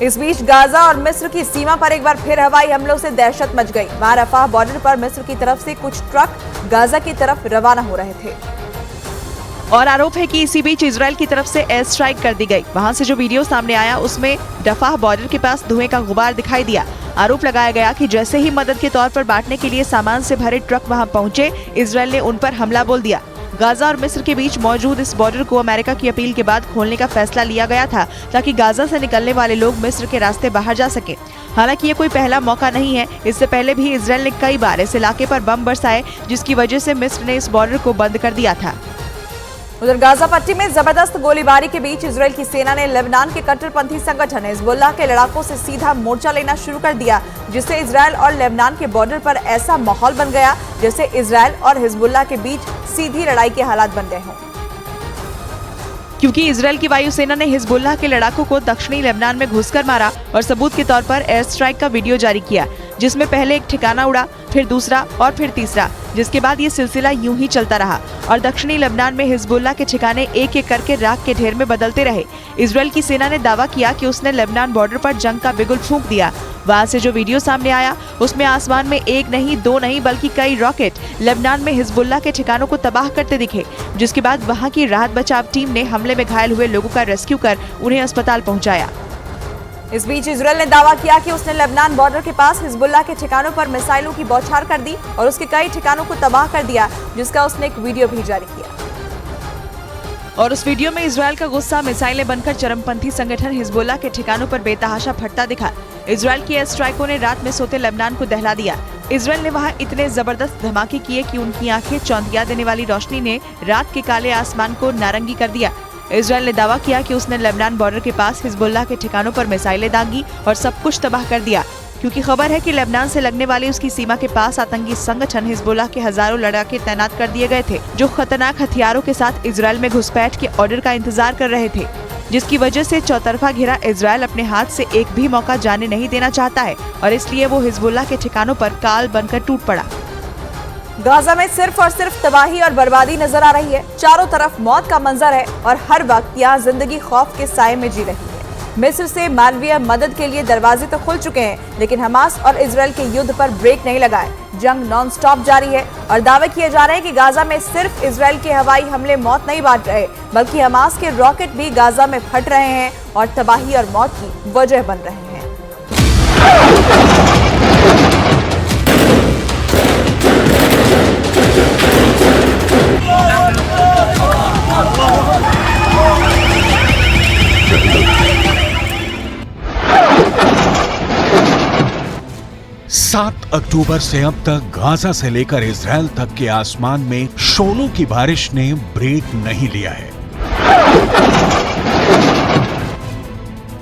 इस बीच गाजा और मिस्र की सीमा पर एक बार फिर हवाई हमलों से दहशत मच गई। वहां रफाह बॉर्डर पर मिस्र की तरफ से कुछ ट्रक गाजा की तरफ रवाना हो रहे थे और आरोप है कि इसी बीच इजराइल की तरफ से एयर स्ट्राइक कर दी गई। वहां से जो वीडियो सामने आया उसमें रफाह बॉर्डर के पास धुएं का गुबार दिखाई दिया। आरोप लगाया गया कि जैसे ही मदद के तौर पर बांटने के लिए सामान से भरे ट्रक वहां पहुंचे, इजराइल ने उन पर हमला बोल दिया। गाजा और मिस्र के बीच मौजूद इस बॉर्डर को अमेरिका की अपील के बाद खोलने का फैसला लिया गया था ताकि गाजा से निकलने वाले लोग मिस्र के रास्ते बाहर जा सके। हालांकि ये कोई पहला मौका नहीं है। इससे पहले भी इजराइल ने कई बार इस इलाके पर बम बरसाए, जिसकी वजह से मिस्र ने इस बॉर्डर को बंद कर दिया था। उधर गाजा पट्टी में जबरदस्त गोलीबारी के बीच इजराइल की सेना ने लेबनान के कट्टरपंथी संगठन हिजबुल्लाह के लड़ाकों से सीधा मोर्चा लेना शुरू कर दिया, जिससे इजराइल और लेबनान के बॉर्डर पर ऐसा माहौल बन गया जैसे इजराइल और हिजबुल्लाह के बीच सीधी लड़ाई के हालात बन गए हों। क्योंकि इजराइल की वायुसेना ने हिजबुल्लाह के लड़ाकों को दक्षिणी लेबनान में घुसकर मारा और सबूत के तौर पर एयर स्ट्राइक का वीडियो जारी किया, जिसमें पहले एक ठिकाना उड़ा, फिर दूसरा और फिर तीसरा, जिसके बाद ये सिलसिला यूं ही चलता रहा और दक्षिणी लेबनान में हिजबुल्लाह के ठिकाने एक एक करके राख के ढेर में बदलते रहे। इजराइल की सेना ने दावा किया कि उसने लेबनान बॉर्डर पर जंग का बिगुल फूंक दिया। वहां से जो वीडियो सामने आया उसमें आसमान में एक नहीं, दो नहीं, बल्कि कई रॉकेट लेबनान में हिजबुल्लाह के ठिकानों को तबाह करते दिखे, जिसके बाद वहां की राहत बचाव टीम ने हमले में घायल हुए लोगों का रेस्क्यू कर उन्हें अस्पताल पहुंचाया। इस बीच इजराइल ने दावा किया कि उसने लेबनान बॉर्डर के पास हिजबुल्लाह के ठिकानों पर मिसाइलों की बौछार कर दी और उसके कई ठिकानों को तबाह कर दिया, जिसका उसने एक वीडियो भी जारी किया। और उस वीडियो में इजराइल का गुस्सा मिसाइलें बनकर चरमपंथी संगठन हिजबुल्लाह के ठिकानों पर बेतहाशा फटता दिखा। इजराइल की एयर स्ट्राइकों ने रात में सोते लेबनान को दहला दिया। इजराइल ने वहां इतने जबरदस्त धमाके किए कि उनकी आंखें चौंधिया देने वाली रोशनी ने रात के काले आसमान को नारंगी कर दिया। इजराइल ने दावा किया कि उसने लेबनान बॉर्डर के पास हिजबुल्लाह के ठिकानों पर मिसाइलें दागी और सब कुछ तबाह कर दिया, क्योंकि खबर है कि लेबनान से लगने वाली उसकी सीमा के पास आतंकी संगठन हिजबुल्लाह के हजारों लड़ाके तैनात कर दिए गए थे, जो खतरनाक हथियारों के साथ इजराइल में घुसपैठ के ऑर्डर का इंतजार कर रहे थे, जिसकी वजह से चौतरफा घिरा इजराइल अपने हाथ से एक भी मौका जाने नहीं देना चाहता है और इसलिए वो हिजबुल्लाह के ठिकानों पर काल बनकर टूट पड़ा। गाजा में सिर्फ और सिर्फ तबाही और बर्बादी नजर आ रही है। चारों तरफ मौत का मंजर है और हर वक्त यहाँ जिंदगी खौफ के साए में जी रही है। मिस्र से मानवीय मदद के लिए दरवाजे तो खुल चुके हैं, लेकिन हमास और इजराइल के युद्ध पर ब्रेक नहीं लगा है। जंग नॉन स्टॉप जारी है और दावे किए जा रहे हैं कि गाजा में सिर्फ इजराइल के हवाई हमले मौत नहीं बांट रहे, बल्कि हमास के रॉकेट भी गाजा में फट रहे हैं और तबाही और मौत की वजह बन रहे हैं। सात अक्टूबर से अब तक गाजा से लेकर इजराइल तक के आसमान में शोलों की बारिश ने ब्रेक नहीं लिया है।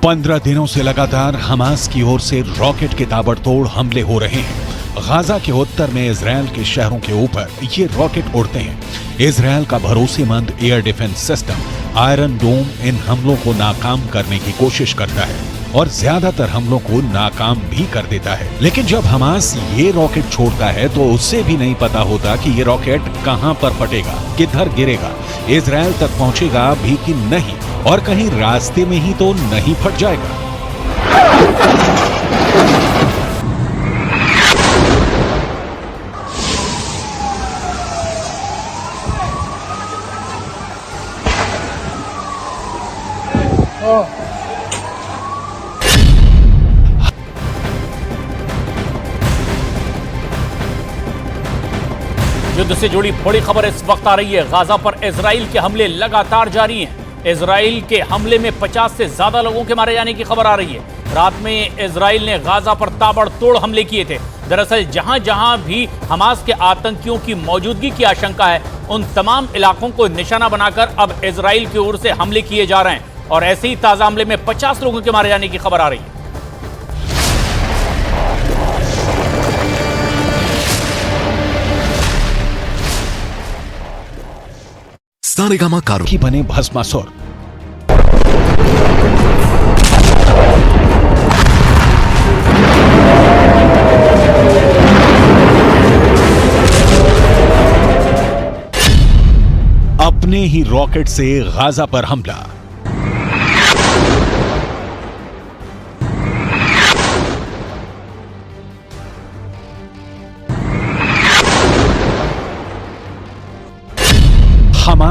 15 दिनों से लगातार हमास की ओर से रॉकेट के ताबड़तोड़ हमले हो रहे हैं। गाजा के उत्तर में इजराइल के शहरों के ऊपर ये रॉकेट उड़ते हैं। इजराइल का भरोसेमंद एयर डिफेंस सिस्टम आयरन डोम इन हमलों को नाकाम करने की कोशिश करता है और ज्यादातर हमलों को नाकाम भी कर देता है। लेकिन जब हमास ये रॉकेट छोड़ता है तो उससे भी नहीं पता होता कि ये रॉकेट कहां पर फटेगा, किधर गिरेगा, इजराइल तक पहुंचेगा भी कि नहीं, और कहीं रास्ते में ही तो नहीं फट जाएगा। युद्ध से जुड़ी बड़ी खबर इस वक्त आ रही है। गाजा पर इजराइल के हमले लगातार जारी हैं। इजराइल के हमले में 50 से ज्यादा लोगों के मारे जाने की खबर आ रही है। रात में इजराइल ने गाजा पर ताबड़तोड़ हमले किए थे। दरअसल जहां जहां भी हमास के आतंकियों की मौजूदगी की आशंका है, उन तमाम इलाकों को निशाना बनाकर अब इजराइल की ओर से हमले किए जा रहे हैं और ऐसे ही ताजा हमले में 50 लोगों के मारे जाने की खबर आ रही है। सारेगामा कारो की बने भस्मासुर। अपने ही रॉकेट से गाजा पर हमला।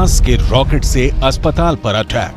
हमास के रॉकेट से अस्पताल पर अटैक।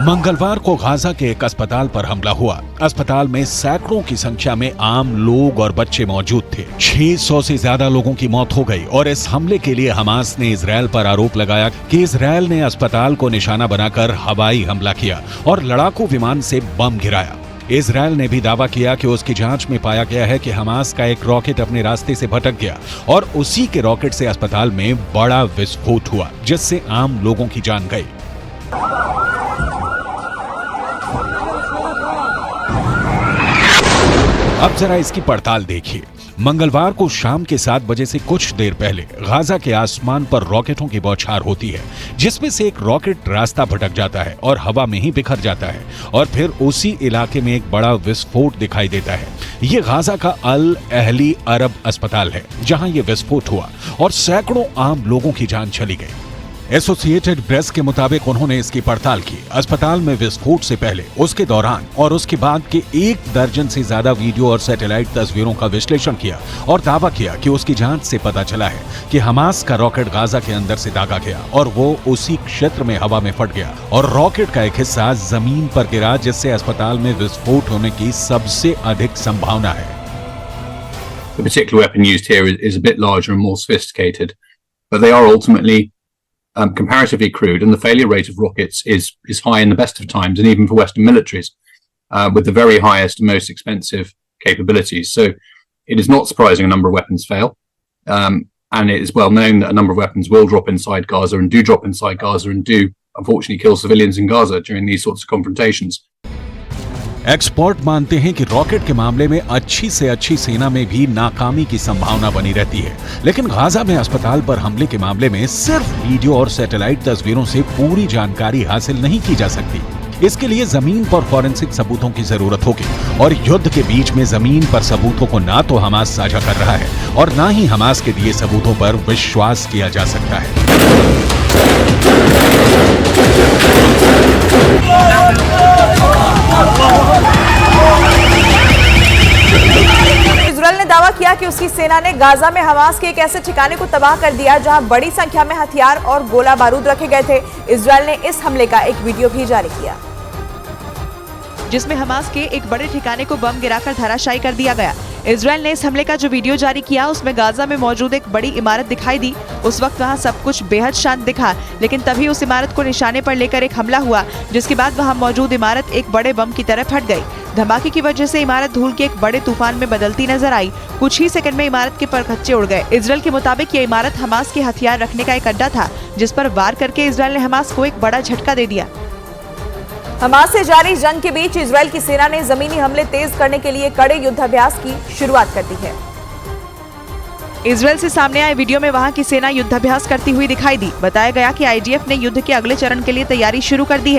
मंगलवार को गाजा के एक अस्पताल पर हमला हुआ। अस्पताल में सैकड़ों की संख्या में आम लोग और बच्चे मौजूद थे। 600 से ज्यादा लोगों की मौत हो गई और इस हमले के लिए हमास ने इजरायल पर आरोप लगाया कि इजरायल ने अस्पताल को निशाना बनाकर हवाई हमला किया और लड़ाकू विमान से बम गिराया। इजरायल ने भी दावा किया कि उसकी जांच में पाया गया है कि हमास का एक रॉकेट अपने रास्ते से भटक गया और उसी के रॉकेट से अस्पताल में बड़ा विस्फोट हुआ, जिससे आम लोगों की जान गई। अब जरा इसकी पड़ताल देखिए। मंगलवार को शाम के 7 बजे से कुछ देर पहले गाजा के आसमान पर रॉकेटों की बौछार होती है, जिसमें से एक रॉकेट रास्ता भटक जाता है और हवा में ही बिखर जाता है और फिर उसी इलाके में एक बड़ा विस्फोट दिखाई देता है। ये गाजा का अल अहली अरब अस्पताल है, जहां ये विस्फोट हुआ और सैकड़ों आम लोगों की जान चली गई। एसोसिएटेड प्रेस के मुताबिक उन्होंने इसकी पड़ताल की। अस्पताल में विस्फोट से पहले, उसके दौरान और उसके बाद के 1 दर्जन से ज्यादा वीडियो और सैटेलाइट तस्वीरों का विश्लेषण किया और दावा किया कि उसकी जांच से पता चला है कि हमास का रॉकेट गाजा के अंदर से दागा गया और वो उसी क्षेत्र में हवा में फट गया और रॉकेट का एक हिस्सा जमीन पर गिरा, जिससे अस्पताल में विस्फोट होने की सबसे अधिक संभावना है। The particular weapon used here is a bit larger and more sophisticated, but they are ultimately comparatively crude, and the failure rate of rockets is high in the best of times, and even for Western militaries, with the very highest and most expensive capabilities. So it is not surprising a number of weapons fail, and it is well known that a number of weapons will drop inside Gaza and do drop inside Gaza and do unfortunately kill civilians in Gaza during these sorts of confrontations. Expert मानते हैं कि rocket के मामले में अच्छी से अच्छी सेना में भी नाकामी की संभावना बनी रहती है, लेकिन गाजा में अस्पताल पर हमले के मामले में सिर्फ वीडियो और सैटेलाइट तस्वीरों से पूरी जानकारी हासिल नहीं की जा सकती। इसके लिए जमीन पर फॉरेंसिक सबूतों की जरूरत होगी और युद्ध के बीच में जमीन पर सबूतों को ना तो हमास साझा कर रहा है और ना ही हमास के दिए सबूतों पर विश्वास किया जा सकता है। इजरायल ने दावा किया कि उसकी सेना ने गाजा में हमास के एक ऐसे ठिकाने को तबाह कर दिया जहां बड़ी संख्या में हथियार और गोला बारूद रखे गए थे। इजरायल ने इस हमले का एक वीडियो भी जारी किया, जिसमें हमास के एक बड़े ठिकाने को बम गिराकर धराशायी कर दिया गया। इजरायल ने इस हमले का जो वीडियो जारी किया, उसमें गाजा में मौजूद एक बड़ी इमारत दिखाई दी। उस वक्त वहां सब कुछ बेहद शांत दिखा, लेकिन तभी उस इमारत को निशाने पर लेकर एक हमला हुआ, जिसके बाद वहां मौजूद इमारत एक बड़े बम की तरह फट गई। धमाके की वजह से इमारत धूल के एक बड़े तूफान में बदलती नजर आई। कुछ ही सेकंड में इमारत के परखच्चे उड़ गए। इजरायल के मुताबिक ये इमारत हमास के हथियार रखने का एक अड्डा था, जिस पर वार करके इजरायल ने हमास को एक बड़ा झटका दे दिया। हमास से जारी जंग के बीच इजरायल की सेना ने जमीनी हमले तेज करने के लिए कड़े युद्धाभ्यास की शुरुआत कर दी है। इजरायल से सामने आए वीडियो में वहां की सेना युद्धाभ्यास करती हुई दिखाई दी। बताया गया कि आईडीएफ ने युद्ध के अगले चरण के लिए तैयारी शुरू कर दी है।